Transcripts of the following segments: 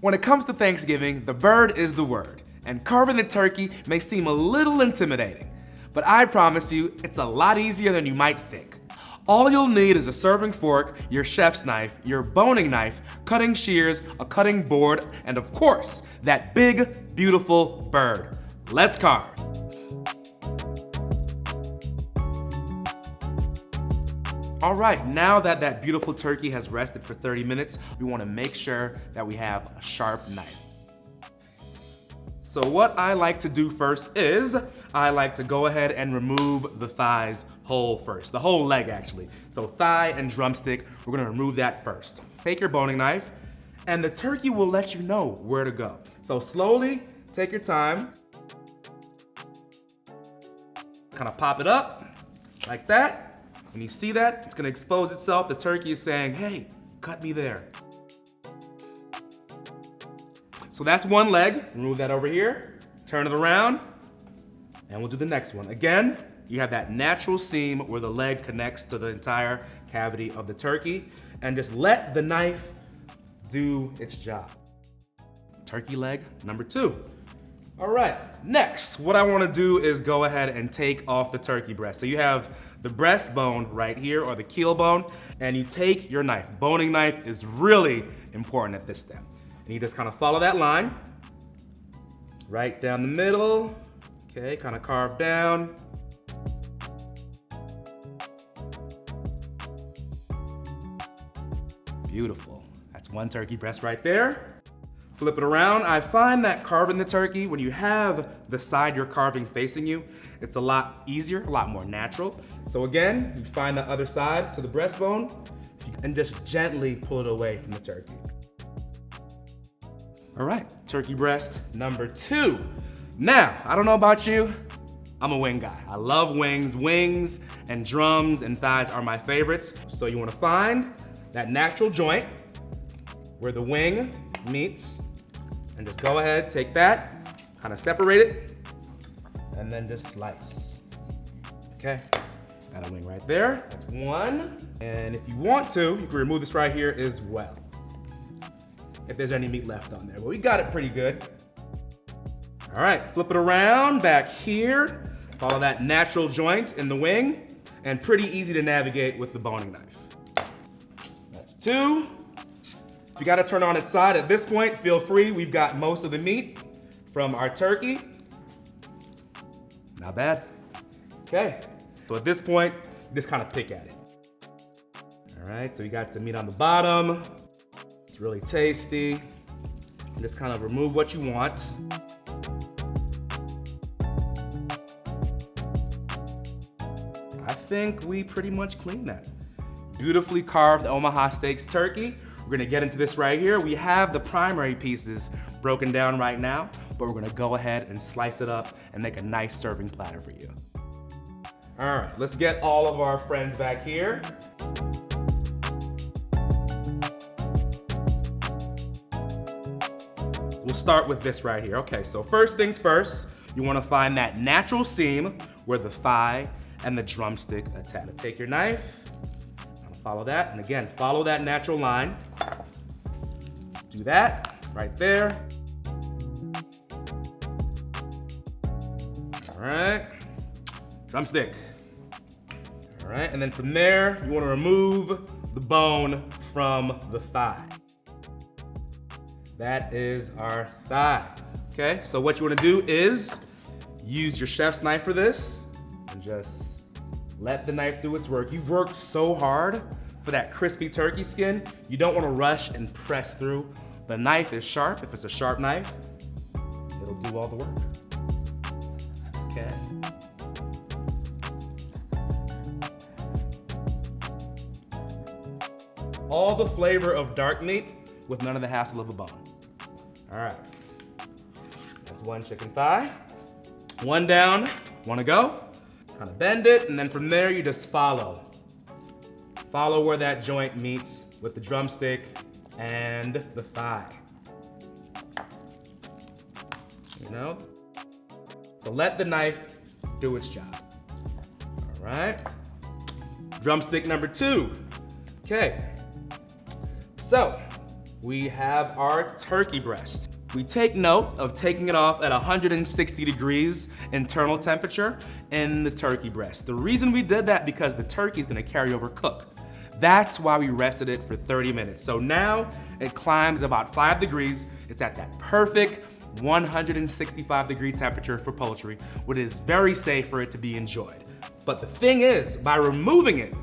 When it comes to Thanksgiving, the bird is the word, and carving the turkey may seem a little intimidating, but I promise you, it's a lot easier than you might think. All you'll need is a serving fork, your chef's knife, your boning knife, cutting shears, a cutting board, and of course, that big, beautiful bird. Let's carve. All right, now that that beautiful turkey has rested for 30 minutes, we want to make sure that we have a sharp knife. So what I like to do first is, I like to go ahead and remove the thighs whole first, the whole leg actually. So thigh and drumstick, we're gonna remove that first. Take your boning knife, and the turkey will let you know where to go. So slowly, take your time. Kind of pop it up, like that. When you see that, it's gonna expose itself. The turkey is saying, hey, cut me there. So that's one leg. Remove that over here, turn it around, and we'll do the next one. Again, you have that natural seam where the leg connects to the entire cavity of the turkey, and just let the knife do its job. Turkey leg number 2. All right, next, what I wanna do is go ahead and take off the turkey breast. So you have the breastbone right here, or the keel bone, and you take your knife. Boning knife is really important at this step. And you just kind of follow that line, right down the middle, okay, kind of carve down. Beautiful, that's one turkey breast right there. Flip it around. I find that carving the turkey, when you have the side you're carving facing you, it's a lot easier, a lot more natural. So again, you find the other side to the breastbone and just gently pull it away from the turkey. All right, turkey breast number 2. Now, I don't know about you, I'm a wing guy. I love wings. Wings and drums and thighs are my favorites. So you wanna find that natural joint where the wing meets, and just go ahead, take that, kind of separate it, and then just slice. Okay, got a wing right there, that's one. And if you want to, you can remove this right here as well, if there's any meat left on there, but we got it pretty good. All right, flip it around back here, follow that natural joint in the wing, and pretty easy to navigate with the boning knife. That's 2. If you gotta turn on its side at this point, feel free. We've got most of the meat from our turkey. Not bad. Okay, so at this point, you just kind of pick at it. All right, so you got some meat on the bottom. It's really tasty. Just kind of remove what you want. I think we pretty much cleaned that. Beautifully carved Omaha Steaks turkey. We're gonna get into this right here. We have the primary pieces broken down right now, but we're gonna go ahead and slice it up and make a nice serving platter for you. All right, let's get all of our friends back here. We'll start with this right here. Okay, so first things first, you wanna find that natural seam where the thigh and the drumstick attach. Take your knife, follow that, and again, follow that natural line. Do that, right there. All right, drumstick. All right, and then from there, you wanna remove the bone from the thigh. That is our thigh, okay? So what you wanna do is use your chef's knife for this, and just let the knife do its work. You've worked so hard for that crispy turkey skin. You don't want to rush and press through. The knife is sharp. If it's a sharp knife, it'll do all the work. Okay. All the flavor of dark meat with none of the hassle of a bone. All right. That's one chicken thigh. One down, one to go. Kind of bend it, and then from there you just follow. Follow where that joint meets with the drumstick and the thigh. You know? So let the knife do its job. All right. Drumstick number 2. Okay. So we have our turkey breast. We take note of taking it off at 160 degrees internal temperature in the turkey breast. The reason we did that because the turkey is gonna carry over cook. That's why we rested it for 30 minutes. So now it climbs about 5 degrees. It's at that perfect 165 degree temperature for poultry, which is very safe for it to be enjoyed. But the thing is, by removing it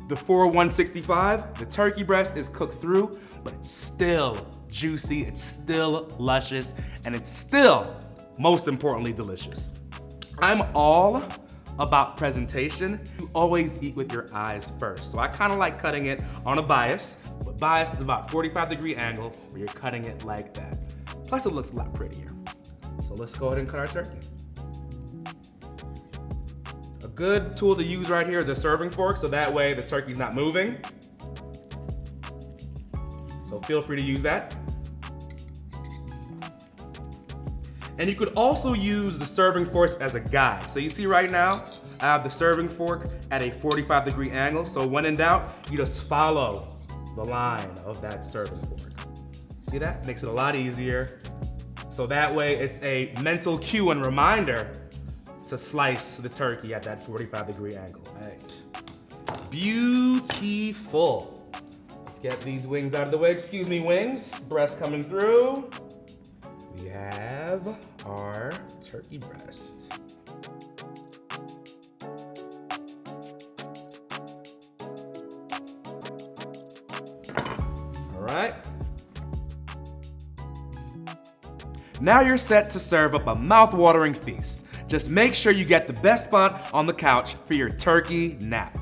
before 165, the turkey breast is cooked through, but it's still juicy, it's still luscious, and it's still, most importantly, delicious. I'm all about presentation. You always eat with your eyes first. So I kind of like cutting it on a bias, but bias is about 45-degree angle where you're cutting it like that. Plus it looks a lot prettier. So let's go ahead and cut our turkey. A good tool to use right here is a serving fork, so that way the turkey's not moving. So feel free to use that. And you could also use the serving forks as a guide. So you see right now, I have the serving fork at a 45-degree angle. So when in doubt, you just follow the line of that serving fork. See that? Makes it a lot easier. So that way it's a mental cue and reminder to slice the turkey at that 45-degree angle. Right. Beautiful. Let's get these wings out of the way. Excuse me, wings. Breast coming through. We have our turkey breast. All right. Now you're set to serve up a mouth-watering feast. Just make sure you get the best spot on the couch for your turkey nap.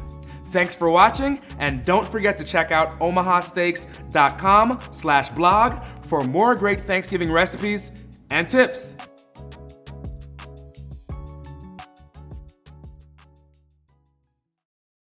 Thanks for watching, and don't forget to check out omahasteaks.com/blog for more great Thanksgiving recipes and tips.